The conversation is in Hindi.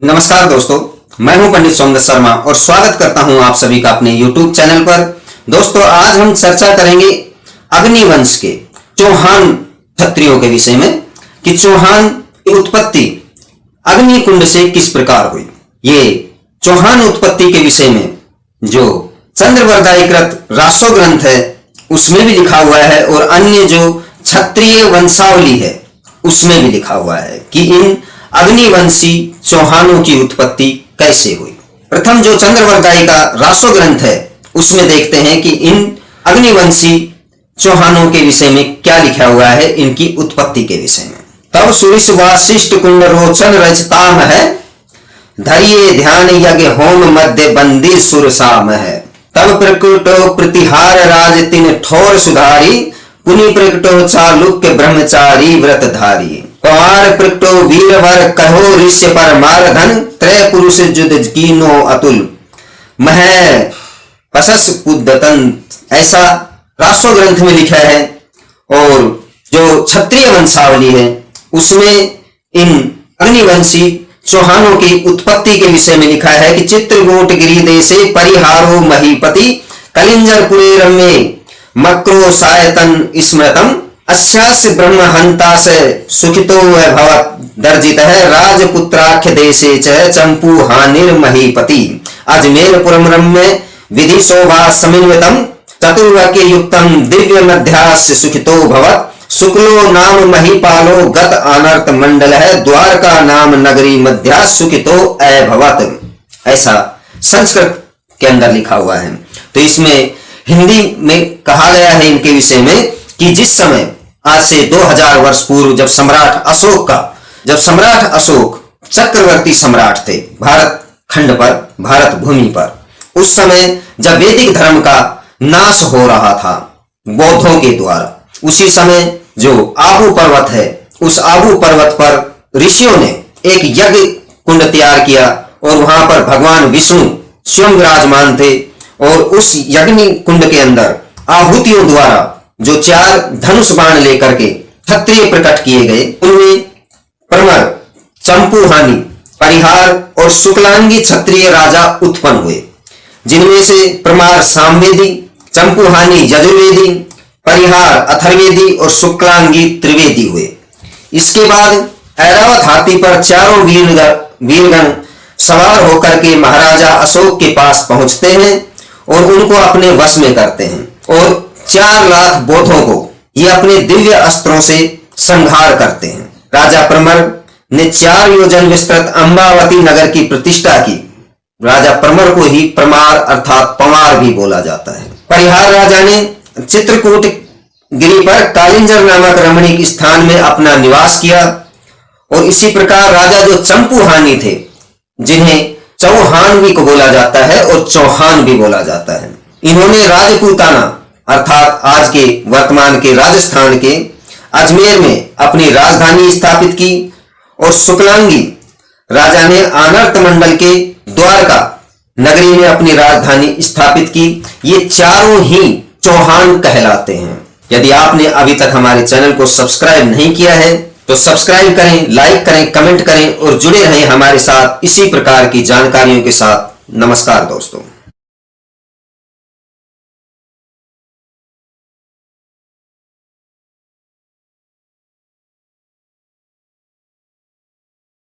नमस्कार दोस्तों, मैं हूं पंडित सोमदत्त शर्मा और स्वागत करता हूं आप सभी का अपने YouTube चैनल पर। दोस्तों, आज हम चर्चा करेंगे अग्निवंश के चौहान क्षत्रियों के विषय में कि चौहान की उत्पत्ति अग्निकुंड से किस प्रकार हुई। ये चौहान उत्पत्ति के विषय में जो चंद्रवरदायीकृत रासो ग्रंथ है उसमें भी लिखा हुआ है और अन्य जो क्षत्रिय वंशावली है उसमें भी लिखा हुआ है कि इन अग्निवंशी चौहानों की उत्पत्ति कैसे हुई। प्रथम जो चंद्रवरदायी का रासो ग्रंथ है उसमें देखते हैं कि इन अग्निवंशी चौहानों के विषय में क्या लिखा हुआ है, इनकी उत्पत्ति के विषय में। तब सुरिस वासिष्ठ कुंड रोचन रचताम है, धरिये ध्यान यज्ञ होम मध्य बंदी सुरसाम है। तब प्रकटो प्रतिहार राज तिन ठोर सुधारी, पुनि प्रकटो चालुक्य ब्रह्मचारी व्रतधारी। पवार प्रकटो वीरवर कहो ऋष्य पर मारधन, त्रय पुरुष जुद कीनो अतुल मह पसस पुद्दतन। ऐसा रासो ग्रंथ में लिखा है। और जो क्षत्रिय वंशावली है उसमें इन अग्निवंशी चौहानों की उत्पत्ति के विषय में लिखा है कि चित्रकूट गिरि देशे परिहारो महीपति, कलिंजरपुरे रम्ये मक्रो सायतन स्मृतम, अस्यास्य ब्रह्महंता से सुखितो भवत दर्जित है, राजपुत्राख्य देशे च चंपू हानिर महीपति। अजमेरपुरम रम्य विधि शोभा समिन्वितम, चतुर्वाक्य युक्तम दिव्य मध्यास्य सुखितो भवत, शुक्लो नाम महीपालो गत अनर्थ मंडल है, द्वारका नाम नगरी मध्या सुखितो अभवत। ऐसा संस्कृत के अंदर लिखा हुआ है। तो इसमें हिंदी में कहा गया है इनके विषय में कि जिस समय आज से 2000 वर्ष पूर्व जब सम्राट अशोक चक्रवर्ती सम्राट थे भारत खंड पर, भारत भूमि पर, उस समय जब वैदिक धर्म का नाश हो रहा था बौद्धों के द्वारा, उसी समय जो आबू पर्वत है उस आबू पर्वत पर ऋषियों ने एक यज्ञ कुंड तैयार किया और वहां पर भगवान विष्णु स्वयं विराजमान थे। और उस यज्ञ कुंड के अंदर आहुतियों द्वारा जो 4 धनुष बाण लेकर के क्षत्रिय प्रकट किए गए, उनमें प्रमर, चंपूहानी, परिहार और शुक्लांगी क्षत्रिय राजा उत्पन्न हुए, जिनमें से प्रमार सामवेदी, चंपूहानी यजुर्वेदी, परिहार अथर्वेदी और शुक्लांगी त्रिवेदी हुए। इसके बाद ऐरावत हाथी पर चारों वीरगण सवार होकर के महाराजा अशोक के पास पहुंचते हैं और उनको अपने वश में करते हैं और 4 लाख बौद्धों को ये अपने दिव्य अस्त्रों से संहार करते हैं। राजा प्रमर ने 4 योजन विस्तृत अंबावती नगर की प्रतिष्ठा की। राजा प्रमर को ही प्रमार अर्थात पवार भी बोला जाता है। परिहार राजा ने चित्रकूट गिरि पर कालिंजर नामक रमणीक स्थान में अपना निवास किया। और इसी प्रकार राजा जो चंपूहानी थे, जिन्हें चौहान भी को बोला जाता है और चौहान भी बोला जाता है, इन्होंने राजपूताना अर्थात आज के वर्तमान के राजस्थान के अजमेर में अपनी राजधानी स्थापित की। और शुक्लांगी राजा ने अनर्थ मंडल के द्वारका नगरी में अपनी राजधानी स्थापित की। ये चारों ही चौहान कहलाते हैं। यदि आपने अभी तक हमारे चैनल को सब्सक्राइब नहीं किया है तो सब्सक्राइब करें, लाइक करें, कमेंट करें और जुड़े रहें हमारे साथ इसी प्रकार की जानकारियों के साथ। नमस्कार दोस्तों।